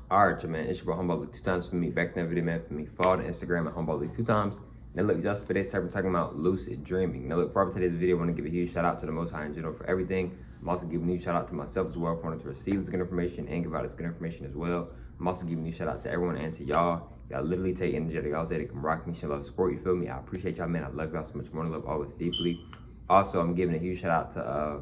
Alright, man, it's your boy Humboldt 2 times for me. Back in that video, man, for me. Follow the Instagram at Humboldt 2 times. Now look, just for today's time, we're talking about lucid dreaming. Now look, for today's video, I want to give a huge shout out to the Most High in general for everything. I'm also giving you a shout out to myself as well for wanting to receive this good information and give out this good information as well. I'm also giving you a shout out to everyone and to y'all. Y'all literally take energetic all day to come rock me, show love, support, you feel me? I appreciate y'all, man. I love y'all so much more. I love always deeply. Also, I'm giving a huge shout out to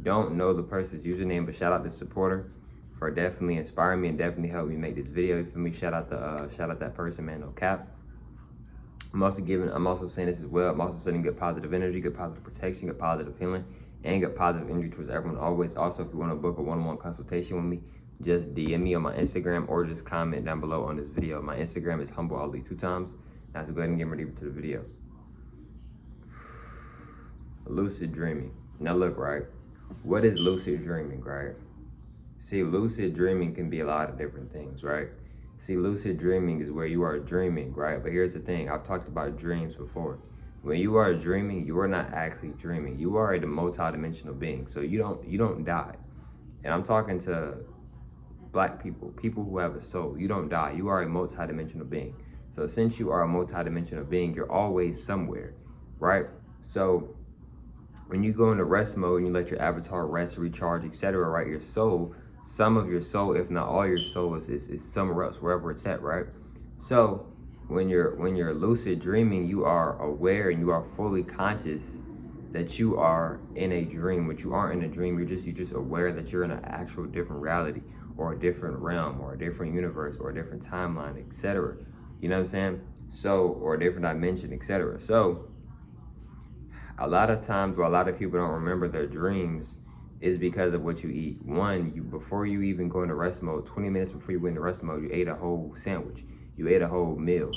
don't know the person's username, but shout out to supporter for definitely inspiring me and definitely helped me make this video. You feel me? Shout out that person, man. No cap. I'm also saying this as well. I'm also sending good positive energy, good positive protection, good positive healing, and good positive energy towards everyone always. Also, if you want to book a one-on-one consultation with me, just DM me on my Instagram or just comment down below on this video. My Instagram is HumbleAli2times. Now, so go ahead and get ready to the video. Lucid dreaming. Now look, right? What is lucid dreaming, right? See, lucid dreaming can be a lot of different things, right? See, lucid dreaming is where you are dreaming, right? But here's the thing, I've talked about dreams before. When you are dreaming, you are not actually dreaming. You are a multi-dimensional being, so you don't die. And I'm talking to black people, people who have a soul. You don't die, you are a multi-dimensional being. So since you are a multi-dimensional being, you're always somewhere, right? So when you go into rest mode and you let your avatar rest, recharge, etc., right, your soul, some of your soul, if not all your soul, is somewhere else, wherever it's at, right? So when you're lucid dreaming, you are aware and you are fully conscious that you are in a dream, but you aren't in a dream. You're just aware that you're in an actual different reality or a different realm or a different universe or a different timeline, etc. You know what I'm saying? So, or a different dimension, etc. So a lot of times where a lot of people don't remember their dreams is because of what you eat. One, before you even go into rest mode, 20 minutes before you go into rest mode, you ate a whole sandwich. You ate a whole meal.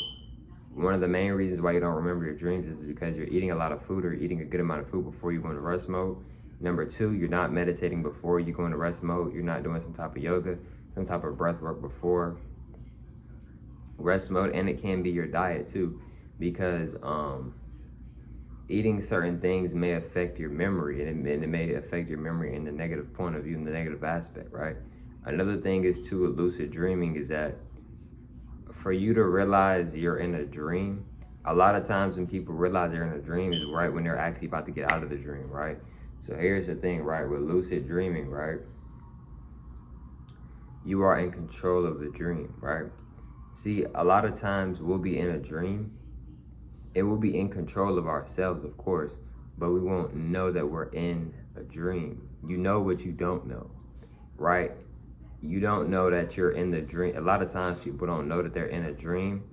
One of the main reasons why you don't remember your dreams is because you're eating a lot of food or eating a good amount of food before you go into rest mode. Number two, you're not meditating before you go into rest mode. You're not doing some type of yoga, some type of breath work before rest mode. And it can be your diet too, because eating certain things may affect your memory, and it may affect your memory in the negative point of view, in the negative aspect, right? Another thing is too with lucid dreaming is that for you to realize you're in a dream, a lot of times when people realize they're in a dream is right when they're actually about to get out of the dream, right? So here's the thing, right? With lucid dreaming, right? You are in control of the dream, right? See, a lot of times we'll be in a dream. It will be in control of ourselves, of course, but we won't know that we're in a dream. You know what you don't know, right? You don't know that you're in the dream. A lot of times people don't know that they're in a dream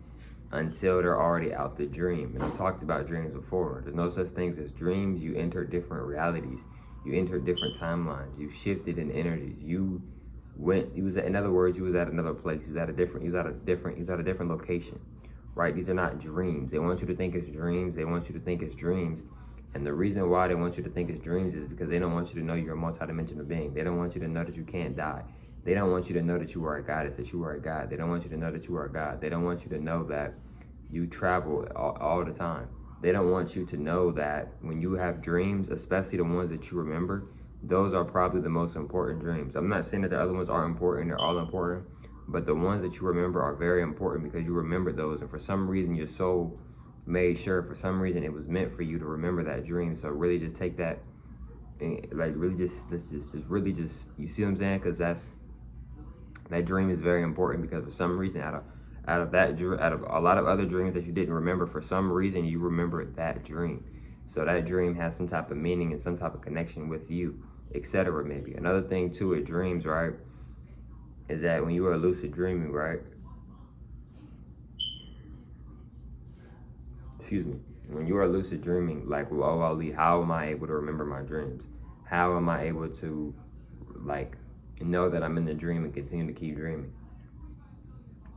until they're already out the dream. And I've talked about dreams before. There's no such things as dreams. You enter different realities. You enter different timelines. You shifted in energies. In other words, you was at another place. You was at a different location. Right? These are not dreams. They want you to think it's dreams. They want you to think it's dreams. And the reason why they want you to think it's dreams is because they don't want you to know you're a multidimensional being. They don't want you to know that you can't die. They don't want you to know that you are a goddess, that you are a god. They don't want you to know that you are a god. They don't want you to know that you travel all the time. They don't want you to know that when you have dreams, especially the ones that you remember, those are probably the most important dreams. I'm not saying that the other ones aren't important. They're all important. But the ones that you remember are very important because you remember those, and for some reason your soul made sure, for some reason it was meant for you to remember that dream. So really just take that and you see what I'm saying? Because that dream is very important, because for some reason out of a lot of other dreams that you didn't remember, for some reason you remember that dream. So that dream has some type of meaning and some type of connection with you, etc. Maybe another thing too with dreams, right, is that when you are lucid dreaming, right? Excuse me. When you are lucid dreaming, like with Ali, how am I able to remember my dreams? How am I able to know that I'm in the dream and continue to keep dreaming?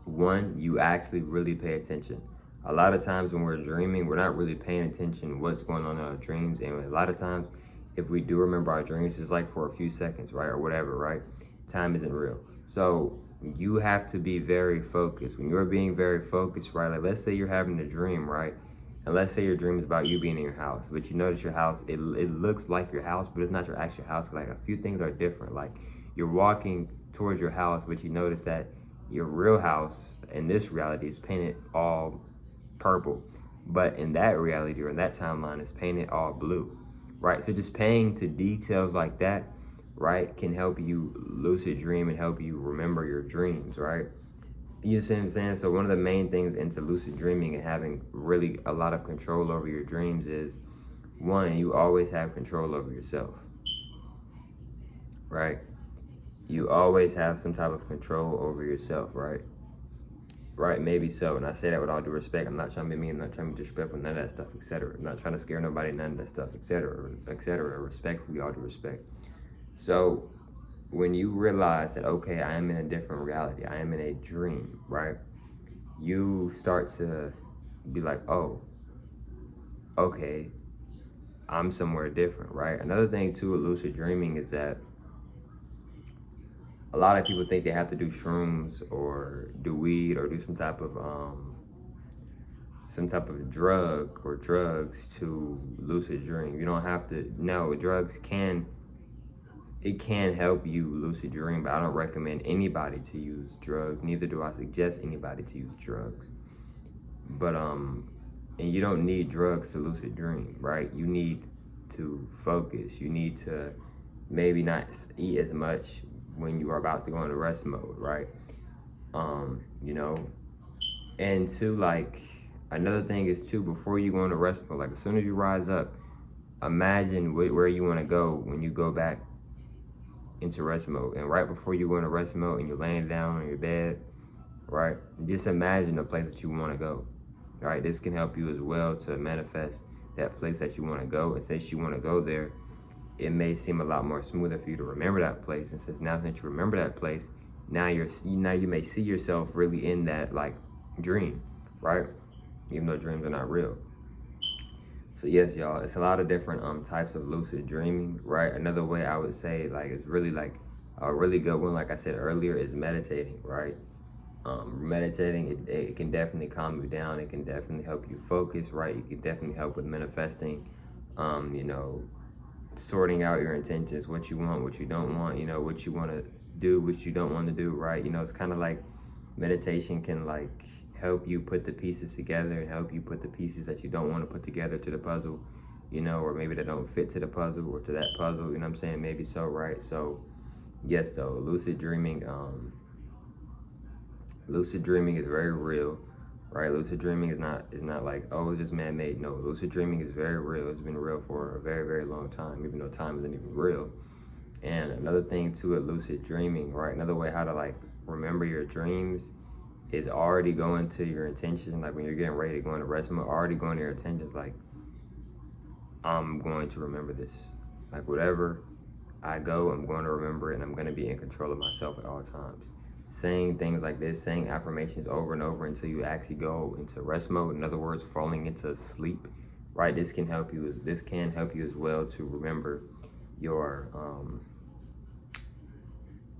One, you actually really pay attention. A lot of times when we're dreaming, we're not really paying attention what's going on in our dreams. And a lot of times, if we do remember our dreams, it's like for a few seconds, right? Or whatever, right? Time isn't real. So you have to be very focused. When you're being very focused, right? Like let's say you're having a dream, right? And let's say your dream is about you being in your house, but you notice your house, it looks like your house, but it's not your actual house. Like a few things are different. Like you're walking towards your house, but you notice that Your real house in this reality is painted all purple, but in that reality or in that timeline it's painted all blue, right? So just paying to details like that, right, can help you lucid dream and help you remember your dreams, right? You see what I'm saying? So one of the main things into lucid dreaming and having really a lot of control over your dreams is, one, you always have control over yourself, right? You always have some type of control over yourself, right? Right, maybe so. And I say that with all due respect. I'm not trying to be mean, I'm not trying to be disrespectful, none of that stuff, etc. I'm not trying to scare nobody, none of that stuff, etc., etc. Respectfully, all due respect. So when you realize that, okay, I am in a different reality, I am in a dream, right? You start to be like, oh, okay, I'm somewhere different, right? Another thing too with lucid dreaming is that a lot of people think they have to do shrooms or do weed or do some type of drug or drugs to lucid dream. You don't have to. No, drugs can help you lucid dream, but I don't recommend anybody to use drugs. Neither do I suggest anybody to use drugs. But and you don't need drugs to lucid dream, right? You need to focus. You need to maybe not eat as much when you are about to go into rest mode, right? You know, and two, like, another thing is too, before you go into rest mode, like as soon as you rise up, imagine where you want to go when you go back into rest mode. And right before you go into rest mode and you're laying down on your bed, right, just imagine the place that you want to go. Right, this can help you as well to manifest that place that you want to go. And since you want to go there, it may seem a lot more smoother for you to remember that place. And since you remember that place, now you may see yourself really in that like dream, right? Even though dreams are not real. So yes, y'all, it's a lot of different types of lucid dreaming, right? Another way I would say, like, it's really like a really good one, like I said earlier, is meditating, right? Meditating, it can definitely calm you down. It can definitely help you focus, right? It can definitely help with manifesting, you know, sorting out your intentions, what you want, what you don't want, you know, what you want to do, what you don't want to do, right? You know, it's kind of like meditation can like help you put the pieces together and help you put the pieces that you don't want to put together to the puzzle, you know, or maybe they don't fit to the puzzle or to that puzzle, you know what I'm saying? Maybe so, right? So yes, though, lucid dreaming is very real, right? Lucid dreaming is not like, oh, it's just man-made. No, lucid dreaming is very real. It's been real for a very, very long time, even though time isn't even real. And another thing too at lucid dreaming, right? Another way how to like remember your dreams is already going to your intention. Like when you're getting ready to go into rest mode, already going to your intentions. Like, I'm going to remember this. Like whatever I go, I'm going to remember it, and I'm going to be in control of myself at all times. Saying things like this, saying affirmations over and over until you actually go into rest mode. In other words, falling into sleep, right? This can help you as well to remember your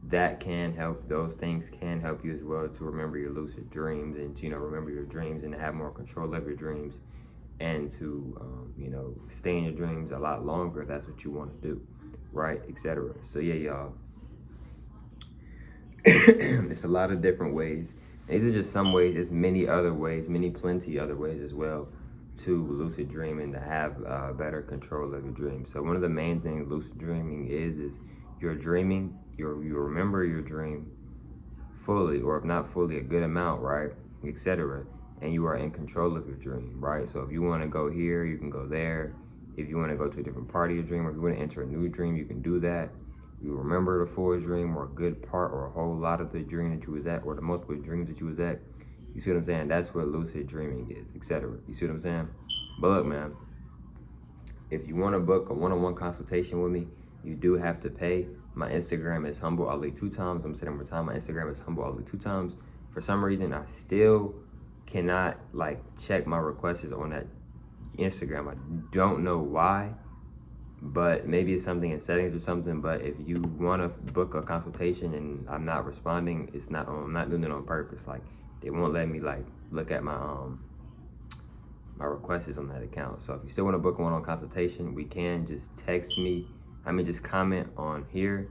those things can help you as well to remember your lucid dreams and to, you know, remember your dreams and to have more control of your dreams and to you know, stay in your dreams a lot longer if that's what you want to do, right, etc. So yeah, y'all, it's a lot of different ways. These are just some ways. There's many other ways, plenty other ways as well to lucid dreaming to have better control of your dreams. So one of the main things lucid dreaming is you're dreaming, you remember your dream fully, or if not fully, a good amount, right, etc. And you are in control of your dream, right? So if you want to go here, you can go there. If you want to go to a different part of your dream, or if you want to enter a new dream, you can do that. You remember the full dream or a good part or a whole lot of the dream that you was at or the multiple dreams that you was at. You see what I'm saying? That's what lucid dreaming is, etc. You see what I'm saying? But look, man, if you want to book a one-on-one consultation with me, you do have to pay. My Instagram is Humble Ali 2 times. I'm saying it one more time. My Instagram is Humble Ali 2 times. For some reason, I still cannot like check my requests on that Instagram. I don't know why, but maybe it's something in settings or something. But if you want to book a consultation and I'm not responding, it's not on. I'm not doing it on purpose. Like, they won't let me like look at my my request is on that account. So if you still want to book a one-on-one consultation, we can just text me. Just comment on here,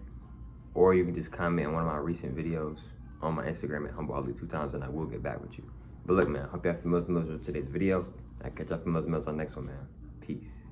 or you can just comment on one of my recent videos on my Instagram at HumbleOli 2 times, and I will get back with you. But look, man, hope y'all feel most of today's video. I'll catch y'all for most on the next one, man. Peace.